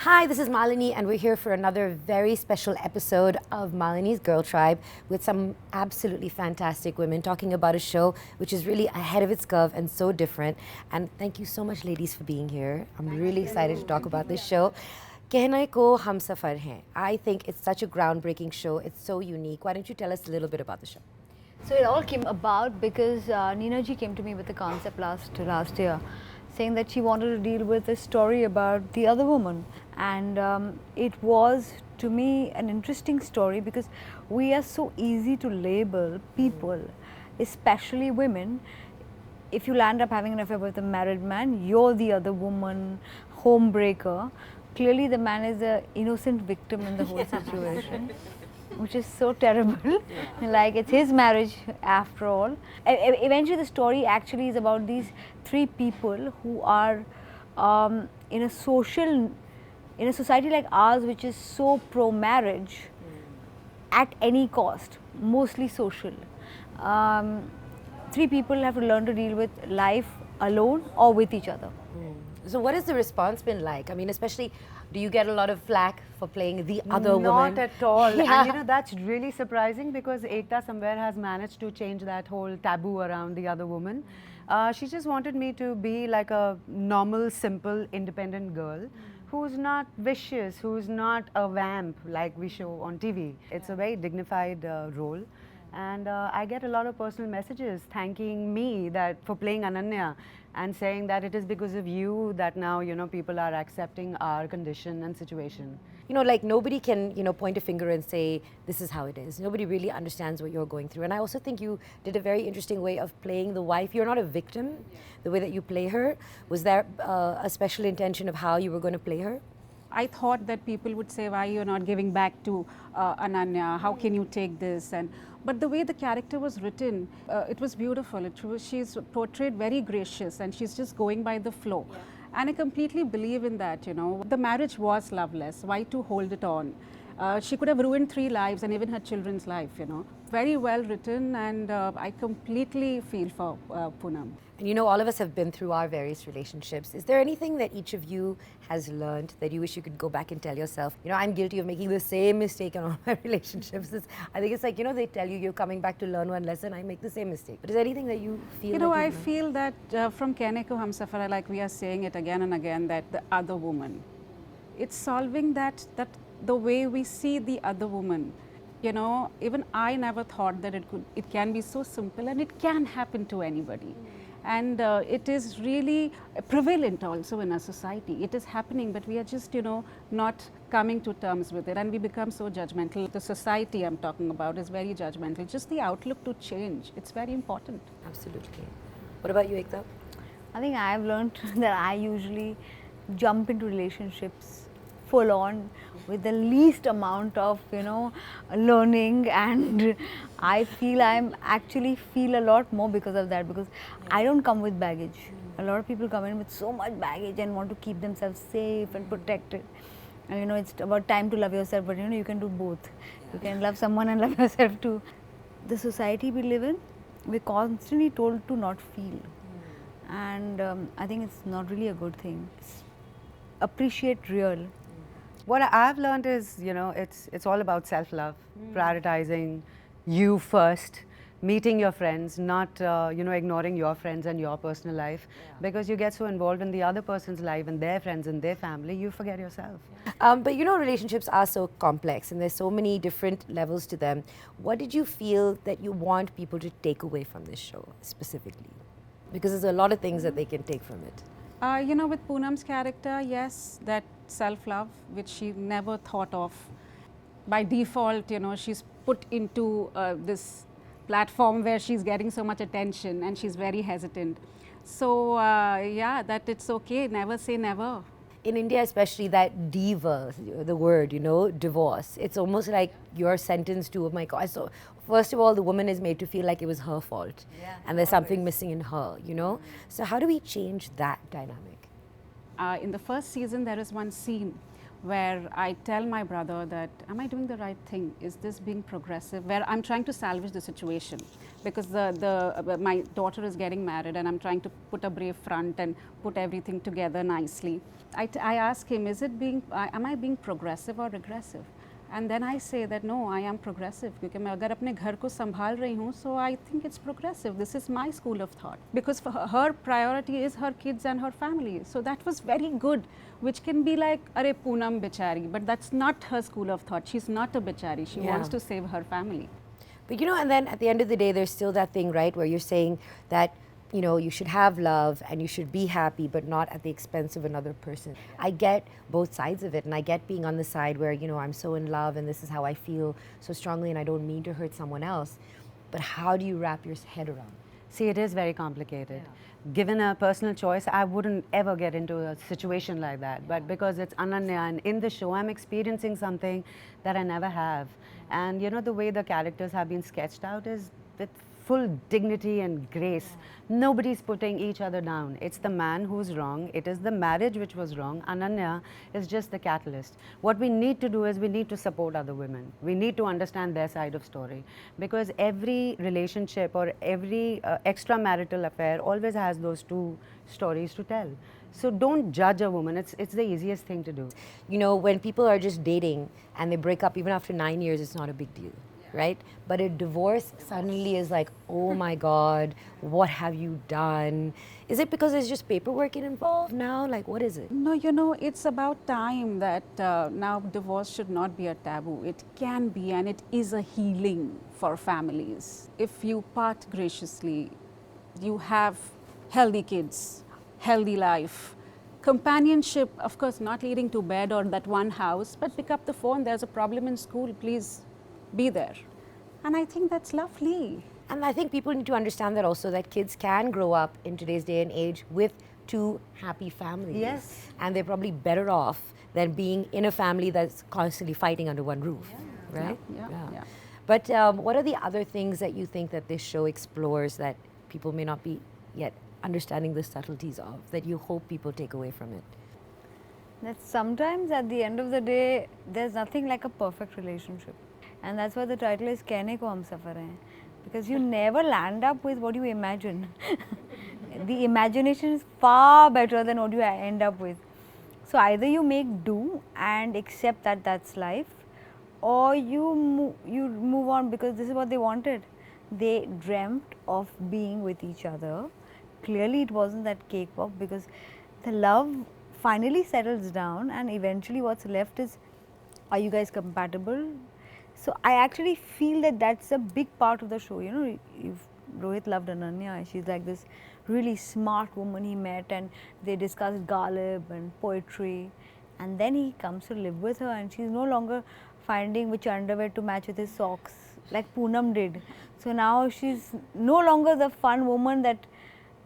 Hi, this is Malini, and we're here for another very special episode of Malini's Girl Tribe with some absolutely fantastic women talking about a show which is really ahead of its curve and so different. And thank you so much, ladies, for being here. I'm really excited to talk about this show. Kehne ko Humsafar Hain. I think it's such a groundbreaking show. It's so unique. Why don't you tell us a little bit about the show? So it all came about because Neena ji came to me with the concept last year, saying that she wanted to deal with a story about the other woman, and it was to me an interesting story because we are so easy to label people, especially women. If you land up having an affair with a married man, you're the other woman, homebreaker. Clearly, the man is the innocent victim in the whole situation. Which is so terrible. Like, it's his marriage after all. Eventually the story actually is about these three people who are in a society like ours, which is so pro marriage at any cost, mostly social. Three people have to learn to deal with life alone or with each other. So what has the response been like? I mean, especially, do you get a lot of flack for playing the other woman? Not at all. Yeah. And that's really surprising because Ekta somewhere has managed to change that whole taboo around the other woman. She just wanted me to be like a normal, simple, independent girl who's not vicious, who's not a vamp like we show on TV. It's a very dignified role. And I get a lot of personal messages thanking me for playing Ananya and saying that it is because of you that now, people are accepting our condition and situation. Like nobody can, point a finger and say, this is how it is. Nobody really understands what you're going through. And I also think you did a very interesting way of playing the wife. You're not a victim, the way that you play her. Was there a special intention of how you were going to play her? I thought that people would say, why you're not giving back to Ananya, how can you take this? But the way the character was written, it was beautiful. She's portrayed very gracious and she's just going by the flow. Yeah. And I completely believe in that, The marriage was loveless. Why to hold it on? She could have ruined 3 lives and even her children's life, Very well written, and I completely feel for Poonam. And all of us have been through our various relationships. Is there anything that each of you has learned that you wish you could go back and tell yourself? I'm guilty of making the same mistake in all my relationships. I think it's like, they tell you you're coming back to learn one lesson. I make the same mistake. But is there anything that you feel I feel that from Kehne ko Humsafar, like we are saying it again and again, that the other woman. It's solving that the way we see the other woman. Even I never thought that it can be so simple and it can happen to anybody. And it is really prevalent also in our society. It is happening, but we are just, not coming to terms with it, and we become so judgmental. The society I'm talking about is very judgmental. Just the outlook to change, it's very important. Absolutely. What about you, Ekta? I think I've learned that I usually jump into relationships full on with the least amount of learning, and I feel actually feel a lot more because of that, because I don't come with baggage. A lot of people come in with so much baggage and want to keep themselves safe and protected, and it's about time to love yourself, but you can do both. You can love someone and love yourself too. The society we live in, we're constantly told to not feel, and I think it's not really a good thing. Appreciate real. What I've learned is, it's all about self-love, prioritizing you first, meeting your friends, not, ignoring your friends and your personal life. Yeah. Because you get so involved in the other person's life and their friends and their family, you forget yourself. Yeah. But relationships are so complex and there's so many different levels to them. What did you feel that you want people to take away from this show specifically? Because there's a lot of things that they can take from it. With Poonam's character, yes, that self-love, which she never thought of. By default, she's put into this platform where she's getting so much attention and she's very hesitant. So, that it's okay, never say never. In India, especially, that diva, the word, divorce, it's almost like you're sentenced to, oh my God. So, first of all, the woman is made to feel like it was her fault. Yeah, and there's something missing in her, So how do we change that dynamic? In the first season, there is one scene where I tell my brother that, am I doing the right thing? Is this being progressive? Where I'm trying to salvage the situation because my daughter is getting married and I'm trying to put a brave front and put everything together nicely. I ask him, am I being progressive or regressive? And then I say that no, I am progressive क्योंकि मैं अगर अपने घर को संभाल रही हूँ, so I think it's progressive. This is my school of thought because for her priority is her kids and her family. So that was very good, which can be like अरे पूनम बेचारी, but that's not her school of thought. She's not a बेचारी. She wants to save her family. But and then at the end of the day, there's still that thing, right, where you're saying that you should have love and you should be happy, but not at the expense of another person. I get both sides of it, and I get being on the side where, I'm so in love and this is how I feel so strongly and I don't mean to hurt someone else. But how do you wrap your head around? See, it is very complicated. Yeah. Given a personal choice, I wouldn't ever get into a situation like that. But because it's Ananya and in the show, I'm experiencing something that I never have. And the way the characters have been sketched out is with full dignity and grace. Nobody's putting each other down. It's the man who's wrong. It is the marriage which was wrong. Ananya is just the catalyst. What we need to do is we need to support other women. We need to understand their side of story, because every relationship or every extramarital affair always has those two stories to tell. So don't judge a woman. It's the easiest thing to do. When people are just dating and they break up even after 9 years, it's not a big deal. Right? But a divorce suddenly is like, oh my God, what have you done? Is it because there's just paperwork involved now? Like, what is it? No, it's about time that now divorce should not be a taboo. It can be, and it is a healing for families. If you part graciously, you have healthy kids, healthy life, companionship, of course, not leading to bed or that one house, but pick up the phone, there's a problem in school, please be there. And I think that's lovely. And I think people need to understand that also, that kids can grow up in today's day and age with two happy families. Yes. And they're probably better off than being in a family that's constantly fighting under one roof. Yeah. Right? Yeah. But what are the other things that you think that this show explores that people may not be yet understanding the subtleties of, that you hope people take away from it? That sometimes at the end of the day, there's nothing like a perfect relationship. And that's why the title is Kehne ko Humsafar hai. Because you never land up with what you imagine. The imagination is far better than what you end up with. So either you make do and accept that that's life, or you move on, because this is what they wanted. They dreamt of being with each other. Clearly it wasn't that cakewalk, because the love finally settles down and eventually what's left is, are you guys compatible? So I actually feel that that's a big part of the show. Rohit loved Ananya. She's like this really smart woman he met, and they discussed Ghalib and poetry. And then he comes to live with her, and she's no longer finding which underwear to match with his socks like Poonam did. So now she's no longer the fun woman that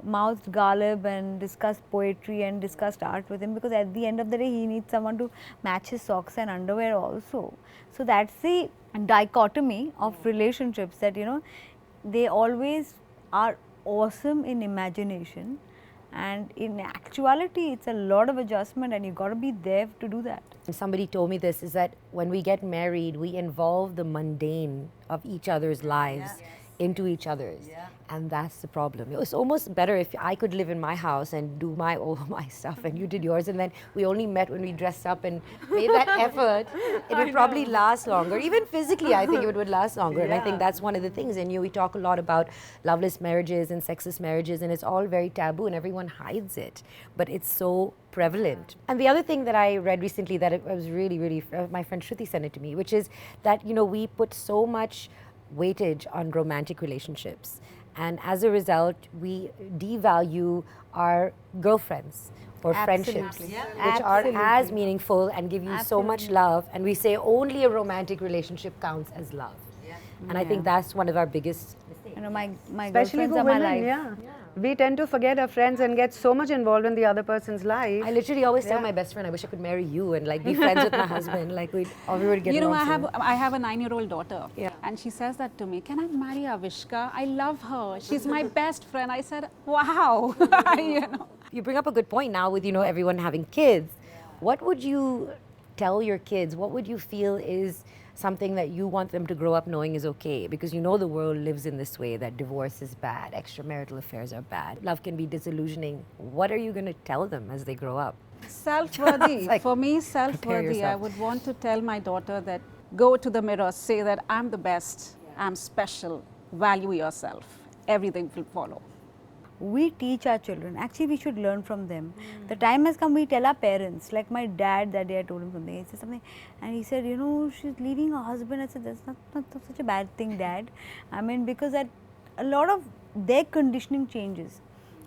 mouthed Ghalib and discussed poetry and discussed art with him, because at the end of the day he needs someone to match his socks and underwear also. So that's the dichotomy of relationships, that they always are awesome in imagination, and in actuality it's a lot of adjustment, and you got to be there to do that. Somebody told me this, is that when we get married, we involve the mundane of each other's lives into each other's. And that's the problem. It was almost better if I could live in my house and do all my stuff and you did yours, and then we only met when we dressed up and made that effort. It would probably last longer. Even physically, I think it would last longer. And I think that's one of the things. And we talk a lot about loveless marriages and sexless marriages, and it's all very taboo and everyone hides it. But it's so prevalent. And the other thing that I read recently that it was really, my friend Shruti sent it to me, which is that, we put so much weightage on romantic relationships. And as a result, we devalue our girlfriends or friendships, which are as meaningful and give you so much love. And we say only a romantic relationship counts as love. And I think that's one of our biggest mistakes. My Especially girlfriends for are my women, life. We tend to forget our friends and get so much involved in the other person's life. I literally always tell my best friend, I wish I could marry you and be friends with my husband. We would get along. I have a 9-year-old daughter, and she says that to me, can I marry Avishka? I love her. She's my best friend. I said, wow. You bring up a good point now with, everyone having kids. What would you tell your kids, what would you feel is something that you want them to grow up knowing is okay? Because you know the world lives in this way, that divorce is bad, extramarital affairs are bad, love can be disillusioning. What are you going to tell them as they grow up? Self-worthy. Like, For me, prepare self-worthy. I yourself. would want to tell my daughter that go to the mirror, say that I'm the best, I'm special, value yourself. Everything will follow. We teach our children. Actually, we should learn from them. The time has come, we tell our parents. Like my dad, that day I told him something. He said something, and he said, you know, she's leaving her husband. I said, that's not such a bad thing, Dad. I mean, because that a lot of their conditioning changes.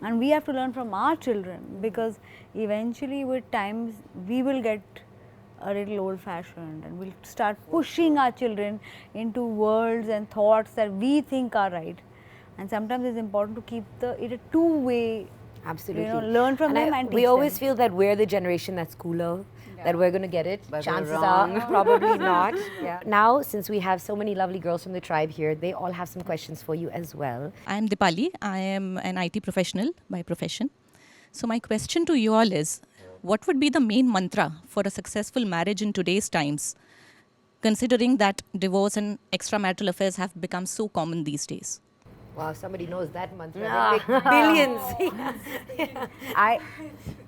And we have to learn from our children, because eventually with time, we will get a little old-fashioned and we'll start pushing our children into worlds and thoughts that we think are right. And sometimes it's important to keep it a two-way. Absolutely. You know, learn from them and teach we always them. feel that we're the generation that's cooler, that we're going to get it. But we're Chances wrong. are probably not. Yeah. Now, since we have so many lovely girls from the tribe here, they all have some questions for you as well. I am Dipali. I am an IT professional by profession. So my question to you all is, what would be the main mantra for a successful marriage in today's times, considering that divorce and extramarital affairs have become so common these days? Wow, somebody knows that mantra. They make billions.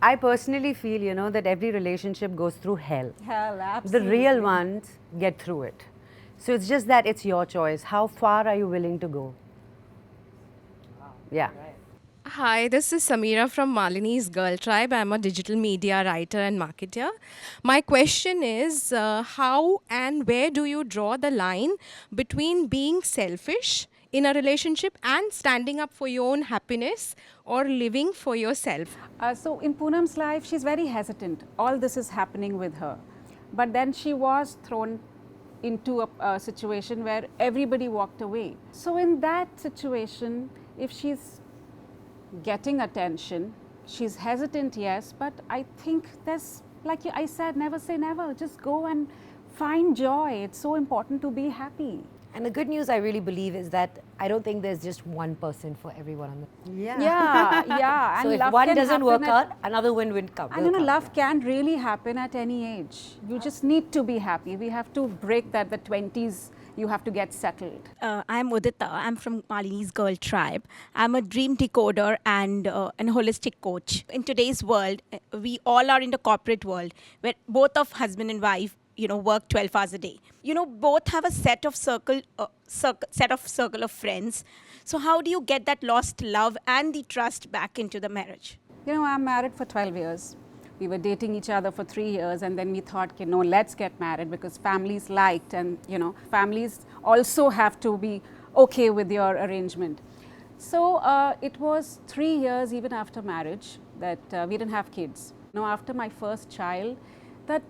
I personally feel, you know, that every relationship goes through hell. Hell, The absolutely. real ones get through it. So it's just that it's your choice. How far are you willing to go? Yeah. Hi, this is Samira from Malini's Girl Tribe. I'm a digital media writer and marketer. My question is, how and where do you draw the line between being selfish in a relationship and standing up for your own happiness or living for yourself? So in Poonam's life, she's very hesitant. All this is happening with her. But then she was thrown into a situation where everybody walked away. So in that situation, if she's getting attention, she's hesitant, yes, but I think there's, like I said, never say never. Just go and find joy. It's so important to be happy. And the good news, I really believe, is that I don't think there's just one person for everyone on the. Yeah. Yeah. So And if love one can doesn't happen work at- out, another one will come. And you know, love can really happen at any age. You just need to be happy. We have to break that, the 20s, you have to get settled. I'm Udita. I'm from Malini's Girl Tribe. I'm a dream decoder and an holistic coach. In today's world, we all are in the corporate world where both of husband and wife, work 12 hours a day. Both have a set of circle of friends. So how do you get that lost love and the trust back into the marriage? I'm married for 12 years. We were dating each other for 3 years, and then we thought, let's get married, because families liked, and families also have to be okay with your arrangement. So it was 3 years even after marriage that we didn't have kids. After my first child, that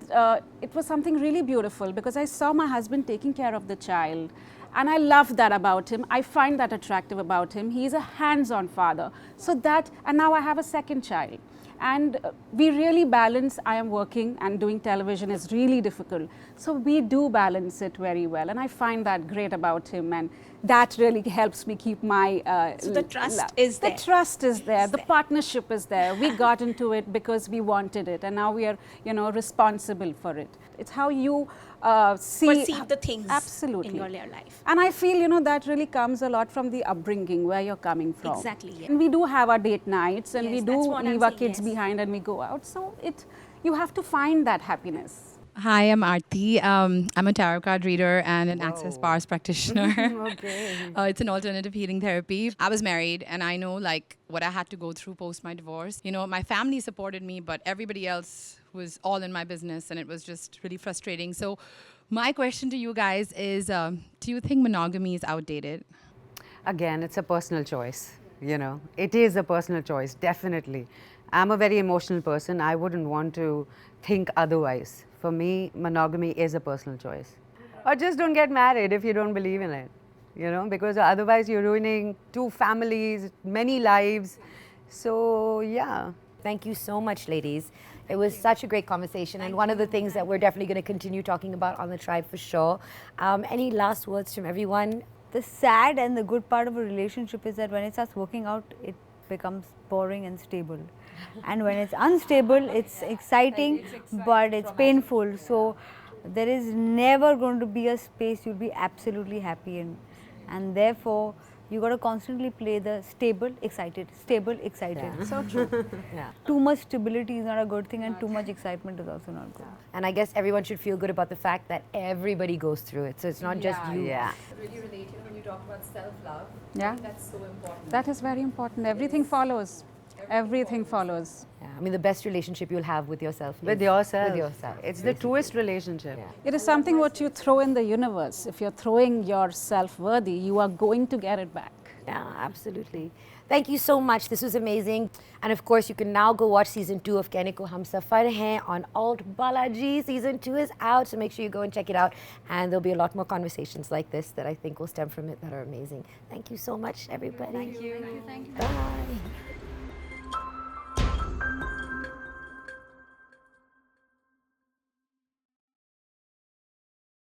it was something really beautiful, because I saw my husband taking care of the child, and I loved that about him. I find that attractive about him. He's a hands-on father. So that, and now I have a second child. And we really balance. I am working, and doing television is really difficult. So we do balance it very well, and I find that great about him, and that really helps me keep my... So the trust is there. The trust is there. The partnership is there. We got into it because we wanted it, and now we are, responsible for it. It's how you Perceive the things absolutely in your life. And I feel, that really comes a lot from the upbringing, where you're coming from. Exactly, yeah. And we do have our date nights, and Yes, we that's do what I'm leave our saying, kids yes. behind, and we go out. So you have to find that happiness. Hi, I'm Aarti. I'm a tarot card reader and an Access Bars practitioner. Okay. It's an alternative healing therapy. I was married, and I know what I had to go through post my divorce. My family supported me, but everybody else was all in my business, and it was just really frustrating. So my question to you guys is, do you think monogamy is outdated? Again, it's a personal choice, It is a personal choice, definitely. I'm a very emotional person. I wouldn't want to think otherwise. For me, monogamy is a personal choice. Or just don't get married if you don't believe in it, because otherwise you're ruining 2 families, many lives. So, yeah. Thank you so much, ladies. It was such a great conversation, and one of the things that we're definitely going to continue talking about on the tribe for sure. Any last words from everyone? The sad and the good part of a relationship is that when it starts working out, it becomes boring and stable. And when it's unstable, it's exciting, but it's painful. So there is never going to be a space you'll be absolutely happy in. And therefore, you got to constantly play the stable, excited, stable, excited. Yeah. So true. Yeah. Too much stability is not a good thing, and too much excitement is also not good. And I guess everyone should feel good about the fact that everybody goes through it. So it's not just you. Yeah. Really related when you talk about self-love. Yeah. That's so important. That is very important. Everything follows. Everything follows. Yeah. I mean, the best relationship you'll have with yourself. With is yourself. With yourself. It's the truest relationship. Yeah. It is something what you throw in the universe. If you're throwing yourself worthy, you are going to get it back. Yeah, absolutely. Thank you so much. This was amazing. And of course, you can now go watch season 2 of Kehne Humsafar Hain on Alt Balaji. Season 2 is out, so make sure you go and check it out. And there'll be a lot more conversations like this that I think will stem from it that are amazing. Thank you so much, everybody. Thank you. Bye.